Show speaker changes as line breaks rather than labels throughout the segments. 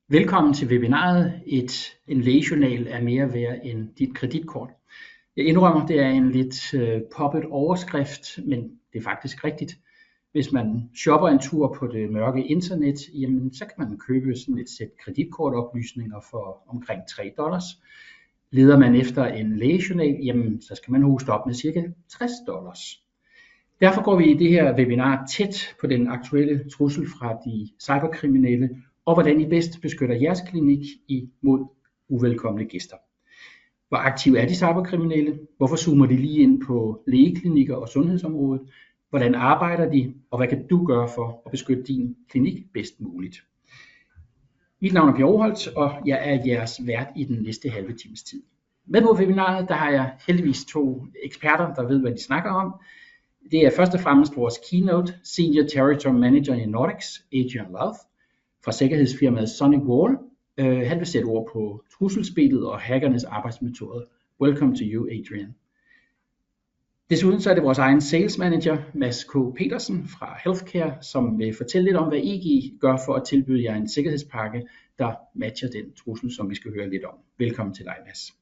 Velkommen til webinaret En lægejournal er mere værd end dit kreditkort. Jeg indrømmer, det er en lidt poppet overskrift, men det er faktisk rigtigt. Hvis man shopper en tur på det mørke internet, jamen, så kan man købe sådan et sæt kreditkortoplysninger for omkring $3. Leder man efter en lægejournal, jamen, så skal man hoste op med ca. $60. Derfor går vi i det her webinar tæt på den aktuelle trussel fra de cyberkriminelle, og hvordan I bedst beskytter jeres klinik imod uvelkomne gæster. Hvor aktive er de cyberkriminelle? Hvorfor zoomer de lige ind på lægeklinikker og sundhedsområdet? Hvordan arbejder de, og hvad kan du gøre for at beskytte din klinik bedst muligt? Mit navn er Bjørn Roholt, og jeg er jeres vært i den næste halve times tid. Med på webinaret der har jeg heldigvis to eksperter, der ved, hvad de snakker om. Det er først og fremmest vores keynote, Senior Territory Manager i Nordics, Adrian Love, fra sikkerhedsfirmaet Sonic Wall. Han vil sætte ord på trusselsbilledet og hackernes arbejdsmetoder. Welcome to you, Adrian. Desuden så er det vores egen sales manager, Mads K. Petersen fra Healthcare, som vil fortælle lidt om, hvad EG gør for at tilbyde jer en sikkerhedspakke, der matcher den trussel, som vi skal høre lidt om. Velkommen til dig, Mads.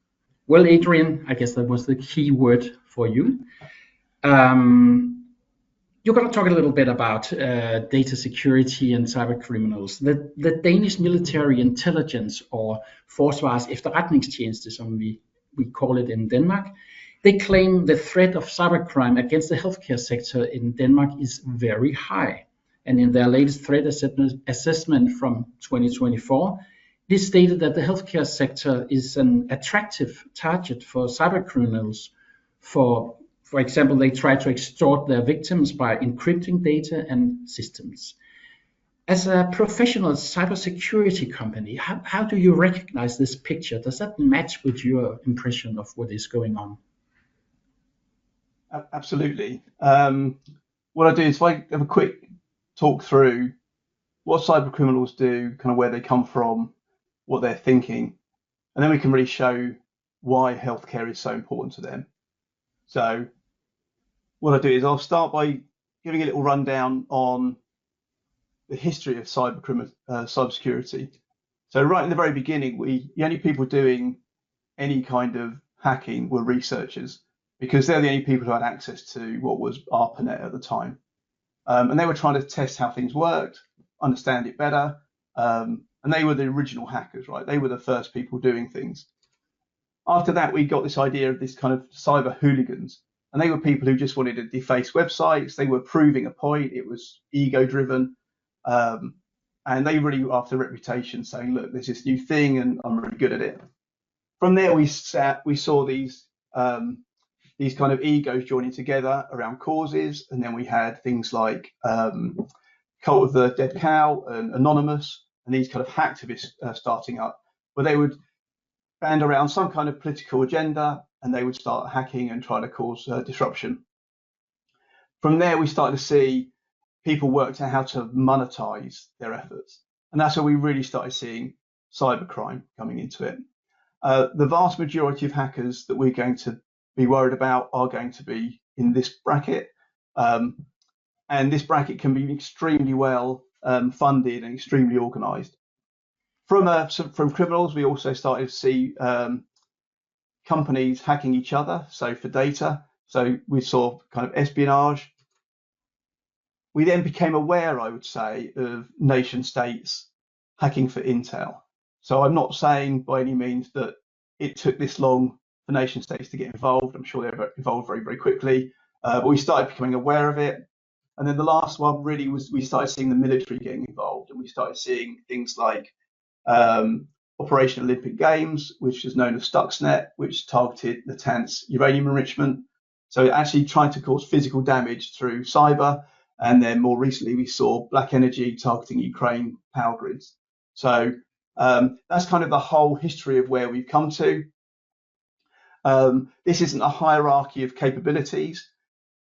Well, Adrian, I guess that was the key word for you. You're going to talk a little bit about data security and cyber criminals. The Danish military intelligence, or Forsvarets efterretningstjeneste, som we call it in Denmark, they claim the threat of cybercrime against the healthcare sector in Denmark is very high. And in their latest threat assessment from 2024, it is stated that the healthcare sector is an attractive target for cybercriminals. For example, they try to extort their victims by encrypting data and systems. As a professional cybersecurity company, how do you recognize this picture? Does that match with your impression of what is going on?
Absolutely. What I do is if I have a quick talk through what cyber criminals do, kind of where they come from, what they're thinking, and then we can really show why healthcare is so important to them. So what I do is I'll start by giving a little rundown on the history of cybersecurity. So right in the very beginning, the only people doing any kind of hacking were researchers, because they're the only people who had access to what was ARPANET at the time. And they were trying to test how things worked, understand it better. And they were the original hackers, right? They were the first people doing things. After that, we got this idea of this kind of cyber hooligans. And they were people who just wanted to deface websites. They were proving a point. It was ego driven. And they really were after reputation, saying, look, there's this new thing and I'm really good at it. From there, we saw these kind of egos joining together around causes. And then we had things like Cult of the Dead Cow and Anonymous, and these kind of hacktivists starting up, where they would band around some kind of political agenda, and they would start hacking and try to cause disruption. From there, we started to see people work out how to monetize their efforts. And that's where we really started seeing cybercrime coming into it. The vast majority of hackers that we're going to be worried about are going to be in this bracket. And this bracket can be extremely well funded and extremely organized. From criminals, we also started to see companies hacking each other, so for data. So we saw kind of espionage. We then became aware, I would say, of nation states hacking for intel. So I'm not saying by any means that it took this long for nation states to get involved. I'm sure they're involved very, very quickly. But we started becoming aware of it. And then the last one really was we started seeing the military getting involved, and we started seeing things like Operation Olympic Games, which is known as Stuxnet, which targeted Natanz uranium enrichment. So actually trying to cause physical damage through cyber. And then more recently, we saw Black Energy targeting Ukraine power grids. So that's kind of the whole history of where we've come to. This isn't a hierarchy of capabilities.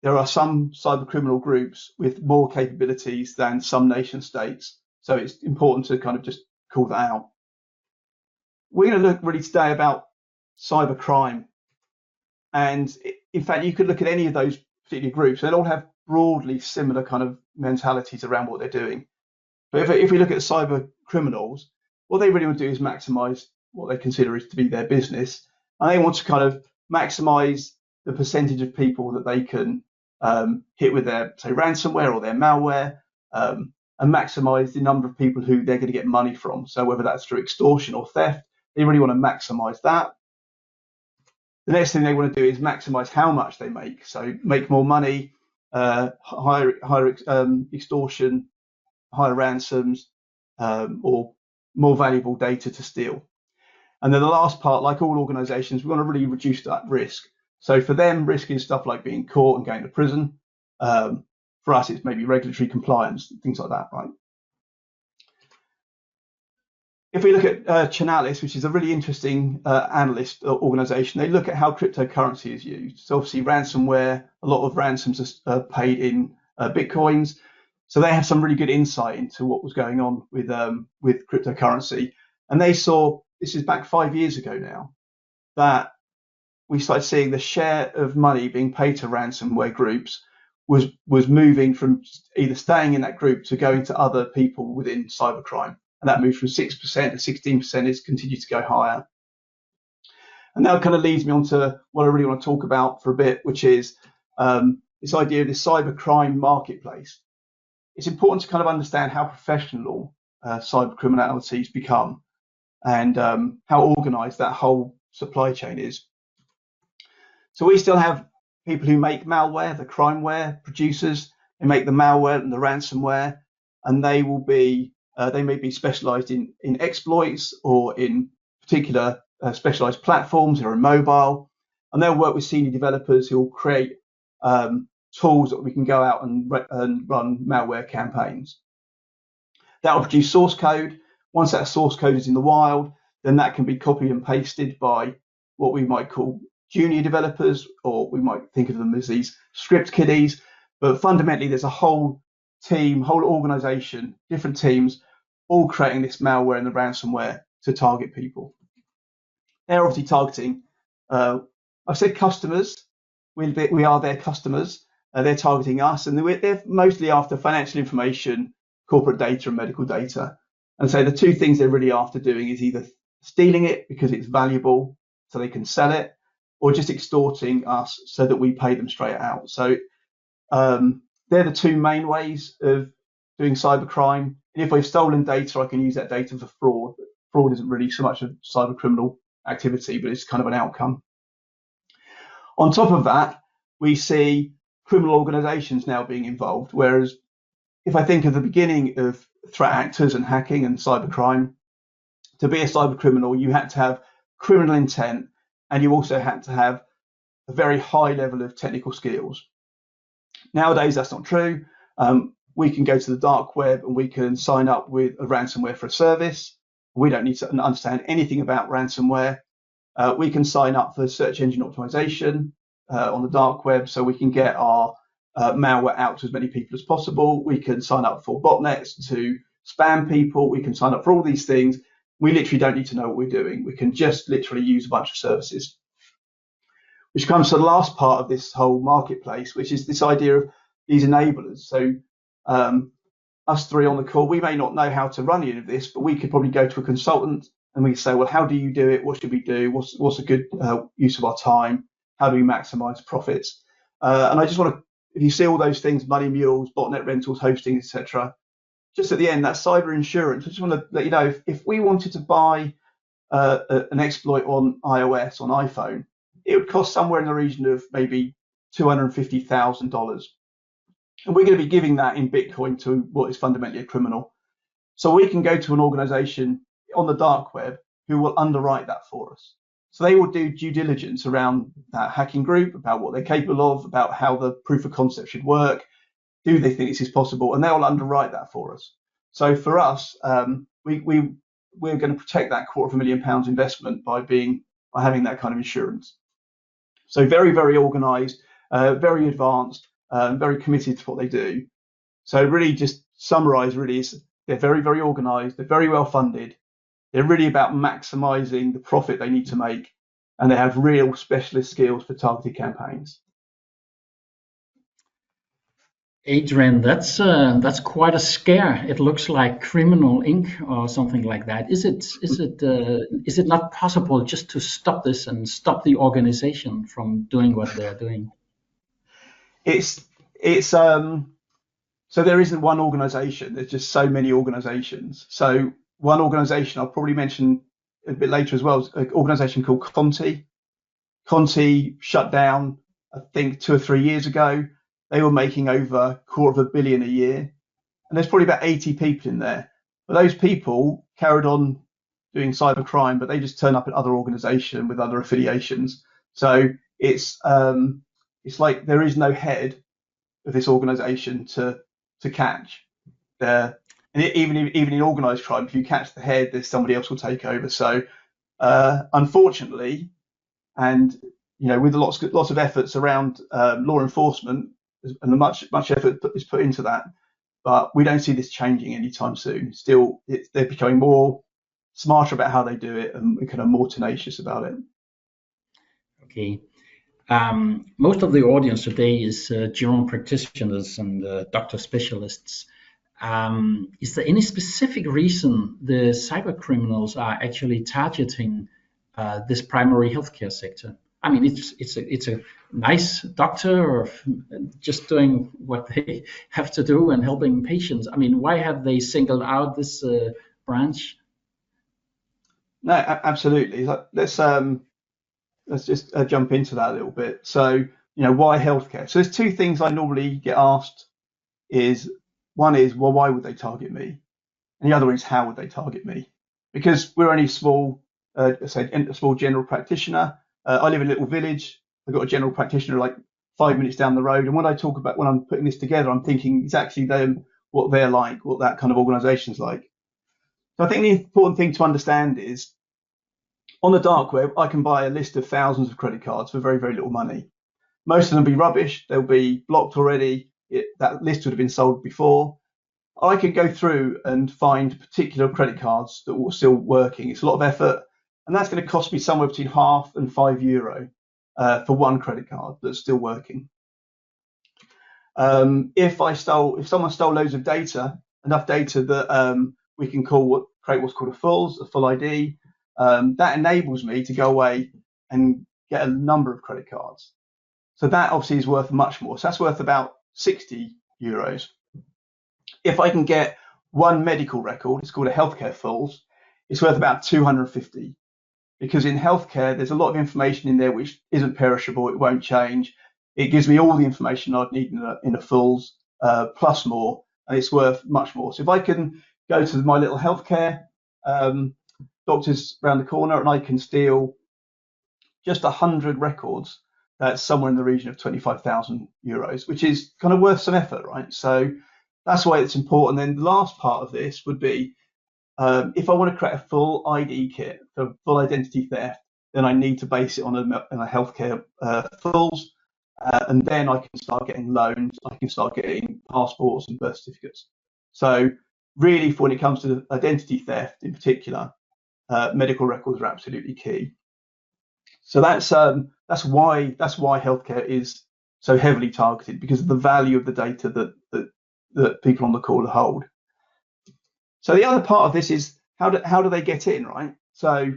There are some cyber criminal groups with more capabilities than some nation states. So it's important to kind of just call that out. We're going to look really today about cybercrime. And in fact, you could look at any of those particular groups. They'll all have broadly similar kind of mentalities around what they're doing. But if we look at cyber criminals, what they really want to do is maximize what they consider is to be their business. And they want to kind of maximize the percentage of people that they can hit with their, say, ransomware or their malware, and maximize the number of people who they're going to get money from. So whether that's through extortion or theft, they really want to maximize that. The next thing they want to do is maximize how much they make. So make more money, higher extortion, higher ransoms, or more valuable data to steal. And then the last part, like all organizations, we want to really reduce that risk. So for them, risk is stuff like being caught and going to prison. For us, it's maybe regulatory compliance, things like that, right? If we look at Chainalysis, which is a really interesting analyst organization, they look at how cryptocurrency is used. So obviously ransomware, a lot of ransoms are paid in Bitcoins. So they have some really good insight into what was going on with cryptocurrency. And they saw, this is back 5 years ago now, that we started seeing the share of money being paid to ransomware groups was moving from either staying in that group to going to other people within cybercrime. And that moved from 6% to 16%. It's continued to go higher. And that kind of leads me on to what I really want to talk about for a bit, which is this idea of this cybercrime marketplace. It's important to kind of understand how professional cyber criminality's become and how organized that whole supply chain is. So we still have people who make malware, the crimeware producers. They make the malware and the ransomware, and they will be they may be specialized in exploits or in particular specialized platforms or in mobile, and they'll work with senior developers who will create tools that we can go out and run malware campaigns. That will produce source code. Once that source code is in the wild, then that can be copied and pasted by what we might call junior developers, or we might think of them as these script kiddies. But fundamentally, there's a whole team, whole organization, different teams, all creating this malware and the ransomware to target people. They're obviously targeting, I've said customers, we are their customers. They're targeting us, and they're mostly after financial information, corporate data, and medical data. And so the two things they're really after doing is either stealing it because it's valuable so they can sell it, or just extorting us so that we pay them straight out. So they're the two main ways of doing cybercrime. And if we've stolen data, I can use that data for fraud. But fraud isn't really so much a cyber criminal activity, but it's kind of an outcome. On top of that, we see criminal organizations now being involved, whereas if I think of the beginning of threat actors and hacking and cybercrime, to be a cyber criminal, you had to have criminal intent, and you also had to have a very high level of technical skills. Nowadays, that's not true. We can go to the dark web and we can sign up with a ransomware for a service. We don't need to understand anything about ransomware. We can sign up for search engine optimization on the dark web, so we can get our malware out to as many people as possible. We can sign up for botnets to spam people. We can sign up for all these things. We literally don't need to know what we're doing. We can just literally use a bunch of services. Which comes to the last part of this whole marketplace, which is this idea of these enablers. So us three on the call, we may not know how to run any of this, but we could probably go to a consultant and we say, well, how do you do it? What should we do? What's a good use of our time? How do we maximize profits? And I just want to, if you see all those things, money mules, botnet rentals, hosting, etc., just at the end, that cyber insurance, I just want to let you know, if we wanted to buy an exploit on iOS, on iPhone, it would cost somewhere in the region of maybe $250,000. And we're going to be giving that in Bitcoin to what is fundamentally a criminal. So we can go to an organization on the dark web who will underwrite that for us. So they will do due diligence around that hacking group, about what they're capable of, about how the proof of concept should work. Do they think this is possible? And they will underwrite that for us. So for us, we're going to protect that £250,000 investment by having that kind of insurance. So very, very organized, very advanced, very committed to what they do. So really just summarize really is they're very, very organized, they're very well funded, they're really about maximizing the profit they need to make, and they have real specialist skills for targeted campaigns.
Adrian, that's quite a scare. It looks like Criminal Inc. or something like that. Is it not possible just to stop this and stop the organization from doing what they're doing?
It's so there isn't one organization. There's just so many organizations. So one organization I'll probably mention a bit later as well is an organization called Conti. Conti shut down, I think, 2 or 3 years ago. They were making over $250 million a year, and there's probably about 80 people in there. But those people carried on doing cybercrime, but they just turn up at other organisations with other affiliations. So it's like there is no head of this organisation to catch. There, and even in organised crime, if you catch the head, there's somebody else will take over. So unfortunately, and with lots of efforts around law enforcement, and much effort is put into that, but we don't see this changing anytime soon. Still, they're becoming more smarter about how they do it and kind of more tenacious about it.
Okay. Most of the audience today is general practitioners and doctor specialists. Is there any specific reason the cyber criminals are actually targeting this primary healthcare sector? I mean, it's a nice doctor or just doing what they have to do and helping patients. I mean, why have they singled out this branch?
No, absolutely. Let's just jump into that a little bit. So, why healthcare? So there's two things I normally get asked. One is, well, why would they target me? And the other is, how would they target me? Because we're only a small general practitioner. I live in a little village. I've got a general practitioner like 5 minutes down the road. And when I'm putting this together, I'm thinking it's actually them, what they're like, what that kind of organization's like. So I think the important thing to understand is on the dark web, I can buy a list of thousands of credit cards for very, very little money. Most of them will be rubbish. They'll be blocked already. That list would have been sold before. I can go through and find particular credit cards that are still working. It's a lot of effort, and that's going to cost me somewhere between €0.5 and €5 for one credit card that's still working. If someone stole loads of data, enough data that we can create what's called a full ID, that enables me to go away and get a number of credit cards. So that obviously is worth much more. So that's worth about €60. If I can get one medical record, it's called a healthcare fulls, it's worth about 250. Because in healthcare, there's a lot of information in there which isn't perishable, it won't change. It gives me all the information I'd need in a fulls, plus more, and it's worth much more. So if I can go to my little healthcare doctors around the corner and I can steal just 100 records, that's somewhere in the region of €25,000, which is kind of worth some effort, right? So that's why it's important. Then the last part of this would be if I want to create a full ID kit for full identity theft, then I need to base it on a healthcare fulls, and then I can start getting loans. I can start getting passports and birth certificates. So really, when it comes to identity theft in particular, medical records are absolutely key. So that's why healthcare is so heavily targeted, because of the value of the data that people on the call hold. So the other part of this is how do they get in, right? So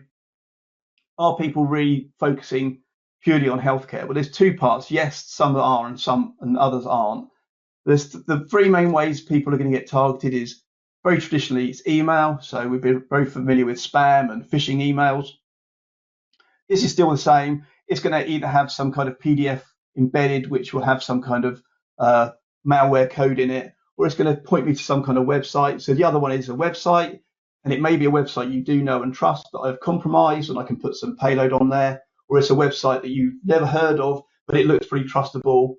are people really focusing purely on healthcare? Well, there's two parts. Yes, some are and others aren't. There's the three main ways people are going to get targeted is very traditionally it's email. So we've been very familiar with spam and phishing emails. This is still the same. It's going to either have some kind of PDF embedded, which will have some kind of malware code in it, or it's going to point me to some kind of website. So the other one is a website, and it may be a website you do know and trust that I've compromised, and I can put some payload on there, or it's a website that you've never heard of, but it looks pretty trustable,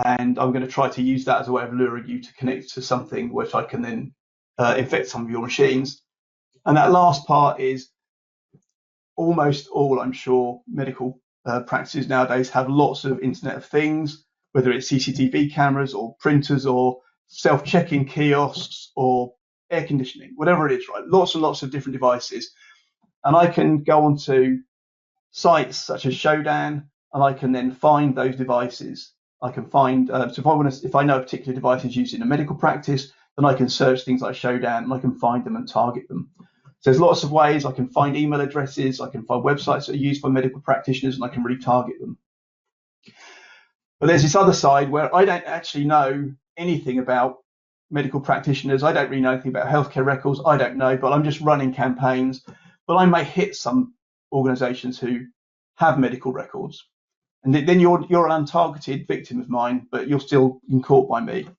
and I'm going to try to use that as a way of luring you to connect to something which I can then infect some of your machines. And that last part is almost all, I'm sure, medical practices nowadays have lots of Internet of Things, whether it's CCTV cameras or printers or self-checking kiosks or air conditioning, whatever it is, right? Lots and lots of different devices. And I can go onto sites such as Shodan, and I can then find those devices. I can find. So if I know a particular device is used in a medical practice, then I can search things like Showdown and I can find them and target them. So there's lots of ways. I can find email addresses, I can find websites that are used by medical practitioners, and I can really target them. But there's this other side where I don't actually know anything about medical practitioners. I don't really know anything about healthcare records. I don't know, but I'm just running campaigns. But I may hit some organizations who have medical records. And then you're an untargeted victim of mine, but you're still being caught by me.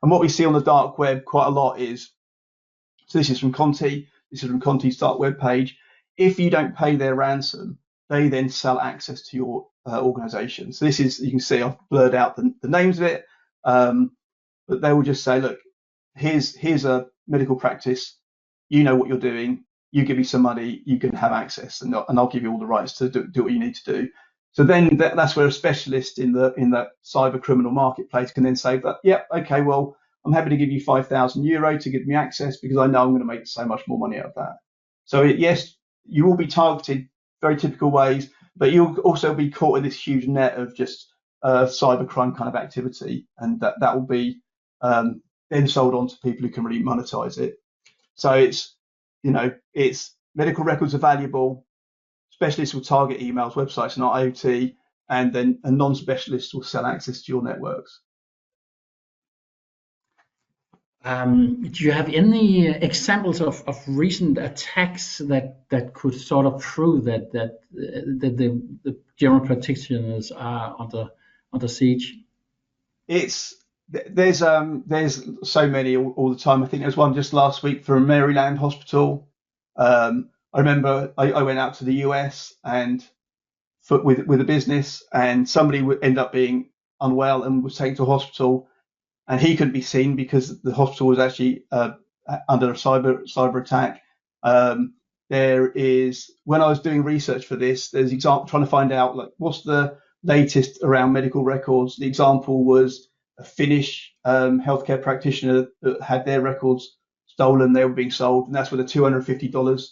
And what we see on the dark web quite a lot is, so this is from Conti, this is from Conti's dark web page. If you don't pay their ransom, they then sell access to your organization. So this is, you can see I've blurred out the names of it, but they will just say, look, here's a medical practice, you know what you're doing, you give me some money, you can have access, and I'll give you all the rights to do what you need to do. So then that's where a specialist in that cyber criminal marketplace can then say that, yeah, okay, well, I'm happy to give you €5,000 to give me access because I know I'm going to make so much more money out of that. So yes, you will be targeted very typical ways, but you'll also be caught in this huge net of just cybercrime kind of activity, and that will be then sold on to people who can really monetize it. So it's medical records are valuable. Specialists will target emails, websites, and IoT, and then a non-specialist will sell access to your networks.
Do you have any examples of recent attacks that could sort of prove that the general practitioners are under siege?
There's so many all the time. I think there's one just last week from Maryland Hospital. I remember I went out to the US and with a business, and somebody would end up being unwell and was taken to a hospital, and he couldn't be seen because the hospital was actually under a cyber attack. There is, when I was doing research for this, there's example trying to find out like what's the latest around medical records. The example was a Finnish healthcare practitioner that had their records stolen. They were being sold, and that's where the $250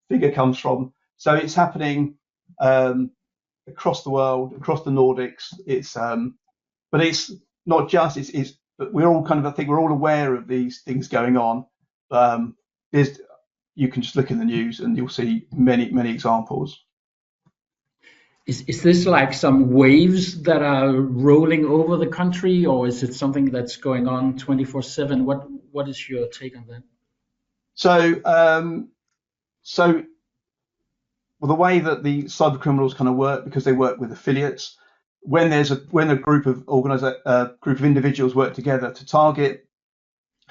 figure comes from. So it's happening across the world, across the Nordics. But it's not just. But we're all I think we're all aware of these things going on. You can just look in the news and you'll see many examples.
Is this like some waves that are rolling over the country, or is it something that's going on 24/7? What is your take on that?
So the way that the cyber criminals kind of work, because they work with affiliates, when a group of individuals work together to target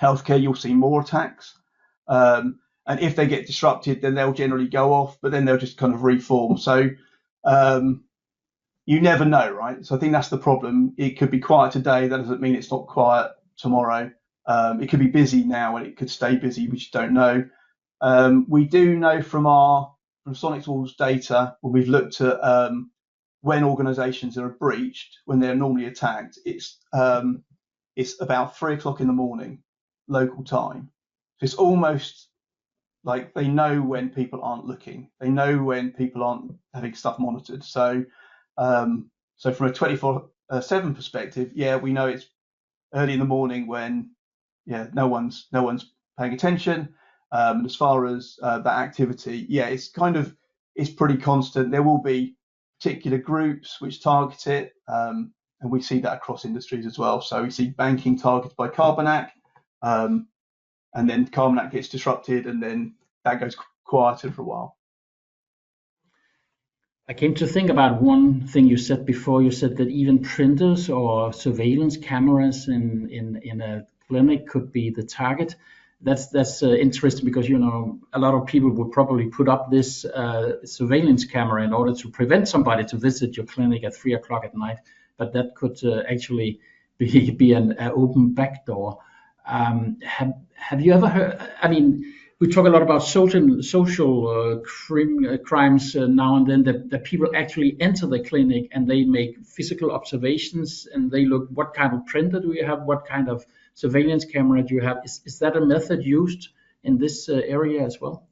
healthcare, you'll see more attacks. And if they get disrupted, then they'll generally go off, but then they'll just kind of reform. So you never know, right? So I think that's the problem. It could be quiet today. That doesn't mean it's not quiet tomorrow. It could be busy now and it could stay busy. We just don't know. We do know from Sonic's Walls data, when we've looked at when organizations are breached, when they're normally attacked, it's about 3:00 in the morning, local time. So it's almost like they know when people aren't looking. They know when people aren't having stuff monitored. So from a 24/7 perspective, we know it's early in the morning when no one's paying attention. As far as that activity, it's pretty constant. There will be particular groups which target it, and we see that across industries as well. So we see banking targeted by Carbonac, and then Carbonac gets disrupted, and then that goes quieter for a while.
I came to think about one thing you said before. You said that even printers or surveillance cameras in a clinic could be the target. That's interesting because a lot of people would probably put up this surveillance camera in order to prevent somebody to visit your clinic at 3:00 at night, but that could actually be an open back door. Have you ever heard? I mean, we talk a lot about social crimes now and then. That people actually enter the clinic and they make physical observations and they look, what kind of printer do you have? What kind of surveillance camera do you have? Is that a method used in this area as well?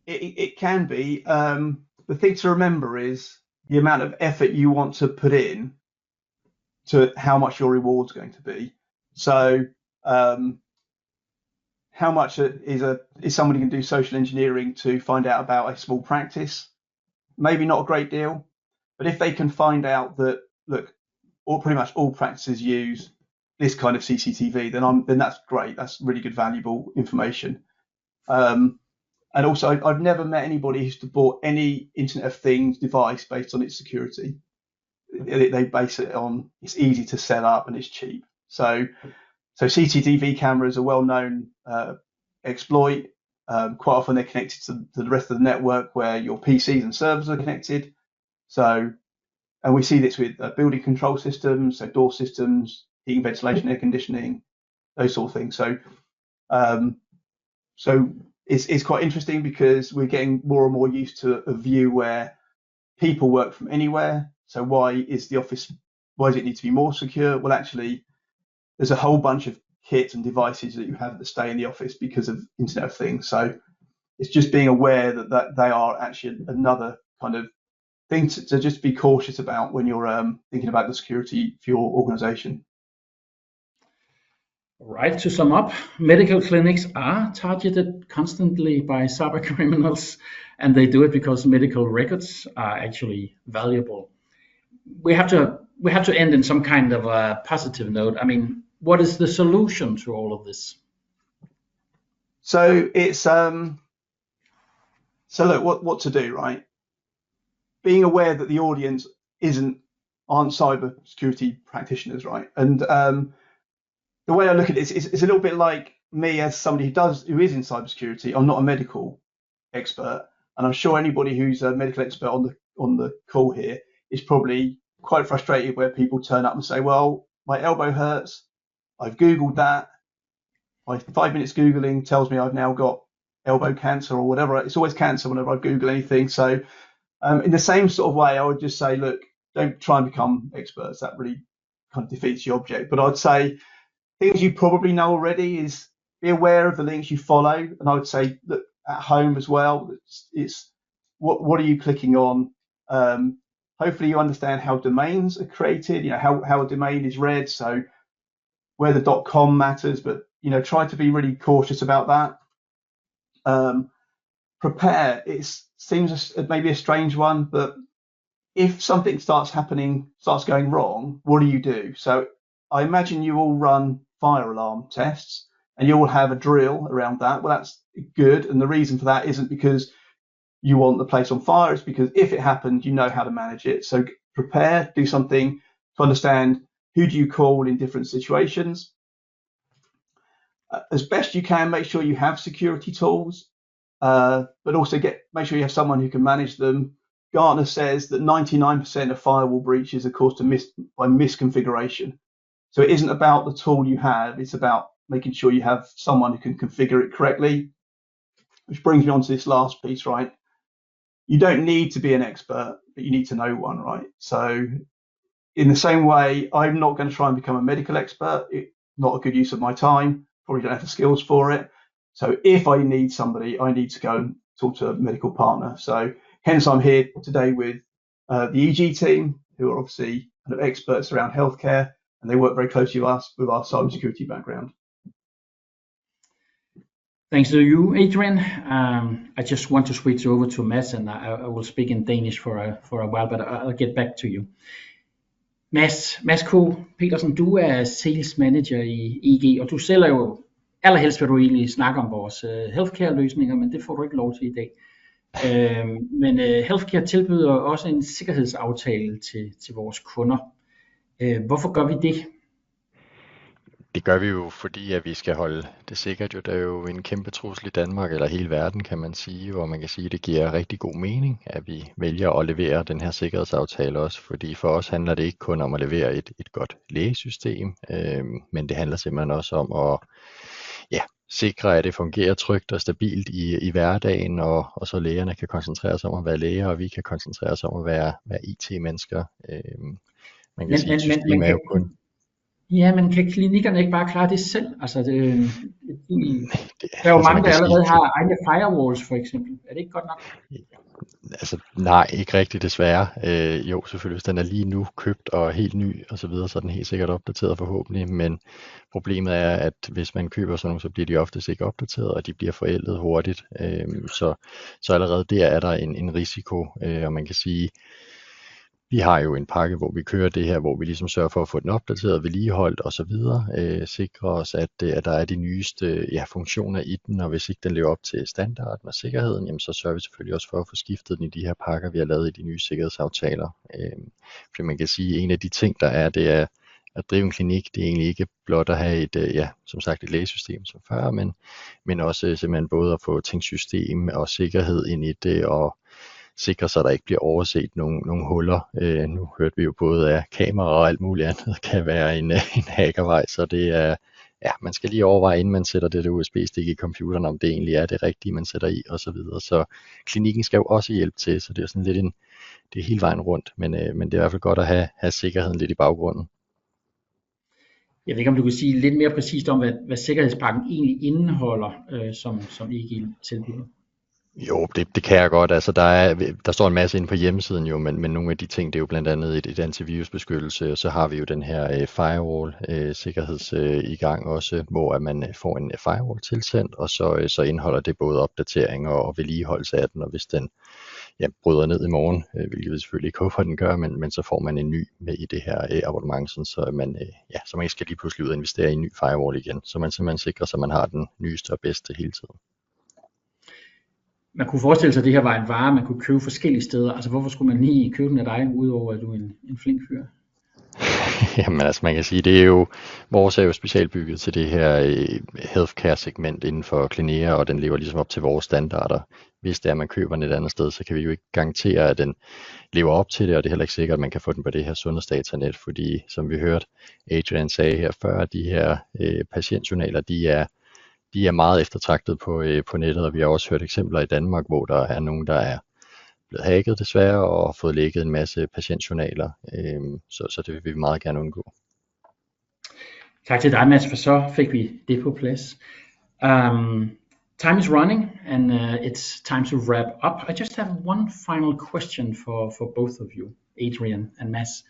It can be. The thing to remember is the amount of effort you want to put in to how much your reward's going to be. So how much is somebody can do social engineering to find out about a small practice? Maybe not a great deal, but if they can find out that, look, pretty much all practices use this kind of CCTV, then that's great. That's really good, valuable information. And also, I've never met anybody who's bought any Internet of Things device based on its security. They base it on it's easy to set up and it's cheap. So CCTV cameras are well-known exploit. Quite often they're connected to the rest of the network where your PCs and servers are connected. So, and we see this with building control systems, so door systems, heating, ventilation, air conditioning, those sort of things. So it's quite interesting because we're getting more and more used to a view where people work from anywhere. So why does it need to be more secure? Well, actually, there's a whole bunch of kits and devices that you have that stay in the office because of Internet of Things. So it's just being aware that they are actually another kind of thing to just be cautious about when you're thinking about the security for your organization.
Right, to sum up, medical clinics are targeted constantly by cyber criminals, and they do it because medical records are actually valuable. We have to end in some kind of a positive note. I mean, what is the solution to all of this?
So it's so look, what to do, right? Being aware that the audience aren't cyber security practitioners, right? And the way I look at it is it's a little bit like me as somebody who is in cybersecurity. I'm not a medical expert, and I'm sure anybody who's a medical expert on the call here is probably quite frustrated where people turn up and say, well, my elbow hurts. I've Googled that. My 5 minutes Googling tells me I've now got elbow cancer or whatever. It's always cancer whenever I Google anything. So in the same sort of way, I would just say, look, don't try and become experts. That really kind of defeats the object. But I'd say things you probably know already is be aware of the links you follow. And I would say, look, at home as well, it's what are you clicking on? Hopefully you understand how domains are created, how a domain is read. So where the .com matters, but try to be really cautious about that. Prepare. It seems maybe a strange one, but if something starts going wrong, what do you do? So I imagine you all run fire alarm tests and you all have a drill around that. Well, that's good. And the reason for that isn't because you want the place on fire. It's because if it happened, you know how to manage it. So prepare, do something to understand who do you call in different situations. As best you can, make sure you have security tools, but also make sure you have someone who can manage them. Gartner says that 99% of firewall breaches are caused by misconfiguration. So it isn't about the tool you have, it's about making sure you have someone who can configure it correctly. Which brings me on to this last piece, right? You don't need to be an expert, but you need to know one, right? So in the same way, I'm not going to try and become a medical expert. It's not a good use of my time. Probably don't have the skills for it. So if I need somebody, I need to go and talk to a medical partner. So hence I'm here today with the EG team, who are obviously kind of experts around healthcare, and they work very closely with us with our cybersecurity background.
Thanks to you, Adrian. I just want to switch over to Mads, and I will speak in Danish for a while, but I'll get back to you. Mads K. Petersen, du er sales manager i EG, og du sælger jo allerhelst vil du egentlig snakke om vores healthcare-løsninger, men det får du ikke lov til i dag. Men healthcare tilbyder også en sikkerhedsaftale til vores kunder. Hvorfor gør vi det?
Det gør vi jo, fordi at vi skal holde det sikkert. Der er jo en kæmpe trussel i Danmark, eller hele verden kan man sige, hvor man kan sige, at det giver rigtig god mening, at vi vælger at levere den her sikkerhedsaftale også. Fordi for os handler det ikke kun om at levere et godt lægesystem, men det handler simpelthen også om at sikre, at det fungerer trygt og stabilt i hverdagen, og så lægerne kan koncentrere sig om at være læger, og vi kan koncentrere os om at være IT-mennesker. Man kan sige, at systemet er jo kun...
Ja, men kan klinikkerne ikke bare klare det selv? Altså, der er jo
Altså
mange,
man
der
kan sige,
allerede har egne firewalls, for eksempel. Er det ikke godt nok?
altså nej, ikke rigtigt desværre. Jo, selvfølgelig, hvis den er lige nu købt og helt ny og så videre, så er den helt sikkert opdateret forhåbentlig, men problemet er, at hvis man køber sådan nogle, så bliver de oftest ikke opdateret, og de bliver forældet hurtigt. Så allerede der er der en risiko, og man kan sige, vi har jo en pakke, hvor vi kører det her, hvor vi ligesom sørger for at få den opdateret, vedligeholdt og så videre, sikre os, at der er de nyeste funktioner i den, og hvis ikke den lever op til standarden og sikkerheden, jamen, så sørger vi selvfølgelig også for at få skiftet den i de her pakker, vi har lavet i de nye sikkerhedsaftaler. Fordi man kan sige, at en af de ting, der er, det er at drive en klinik, det er egentlig ikke blot at have et, som sagt et lægesystem som før, men også simpelthen både at få tænkt system og sikkerhed ind i det, og sikre sig, at der ikke bliver overset nogle huller. Nu hørte vi jo både af kamera og alt muligt andet kan være en hackervej, så det er, man skal lige overveje, inden man sætter det der USB-stik i computeren, om det egentlig er det rigtige, man sætter i og så videre. Så klinikken skal jo også hjælpe til, så det er sådan lidt det er hele vejen rundt, men det er i hvert fald godt at have sikkerheden lidt i baggrunden.
Jeg ved ikke, om du kan sige lidt mere præcist om, hvad sikkerhedspakken egentlig indeholder, som ikke tilbyder.
Jo, det kan jeg godt. Altså, der står en masse inde på hjemmesiden jo, men nogle af de ting, det er jo blandt andet et antivirusbeskyttelse, og så har vi jo den her firewall-sikkerheds i gang også, hvor at man får en firewall tilsendt, og så indeholder det både opdateringer og vedligeholdelse af den, og hvis den bryder ned i morgen, hvilket vi selvfølgelig ikke håber, den gør, men så får man en ny med i det her abonnement, så man ikke skal lige pludselig ud og investere i en ny firewall igen, så man simpelthen sikrer sig, at man har den nyeste og bedste hele tiden.
Man kunne forestille sig, at det her var en vare, man kunne købe forskellige steder. Altså hvorfor skulle man lige købe den af dig, udover at du er en flink fyr?
Jamen altså man kan sige, vores er jo specialbygget til det her healthcare segment inden for klinikker, og den lever ligesom op til vores standarder. Hvis det er, at man køber den et andet sted, så kan vi jo ikke garantere, at den lever op til det, og det er heller ikke sikkert, at man kan få den på det her sundhedsdatanet, fordi som vi hørte Adrian sagde her før, de her patientjournaler, de er meget eftertragtet på nettet, og vi har også hørt eksempler i Danmark, hvor der er nogen, der er blevet hacket desværre, og fået lækket en masse patientjournaler, så det vil vi meget gerne undgå.
Tak til dig, Mads, for så fik vi det på plads. Time is running, and it's time to wrap up. I just have one final question for both of you, Adrian and Mads.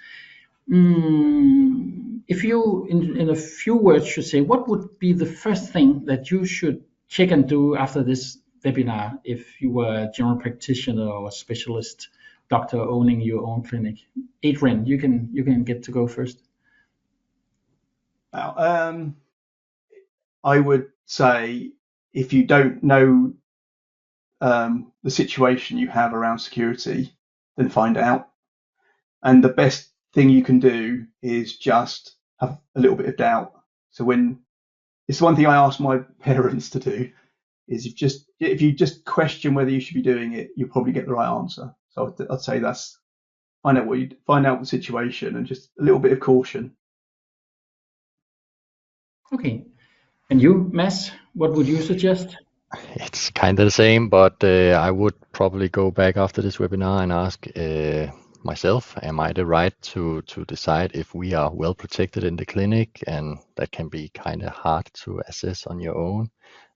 If you, in a few words, should say, what would be the first thing that you should check and do after this webinar if you were a general practitioner or a specialist doctor owning your own clinic? Adrian, you can get to go first.
Well, I would say if you don't know the situation you have around security, then find out. And the best thing you can do is just have a little bit of doubt. So it's one thing I ask my parents to do, is if you just question whether you should be doing it, you'll probably get the right answer. So I'd say that's find out the situation and just a little bit of caution.
Okay. And you, Mads, what would you suggest?
It's kind of the same, but I would probably go back after this webinar and ask myself, am I the right to decide if we are well protected in the clinic? And that can be kind of hard to assess on your own.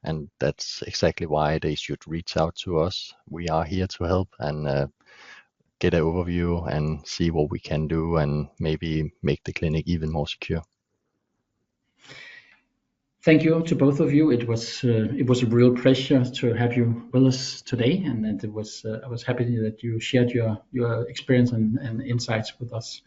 And that's exactly why they should reach out to us. We are here to help and get an overview and see what we can do and maybe make the clinic even more secure.
Thank you to both of you. It was a real pleasure to have you with us today, and I was happy that you shared your experience and insights with us.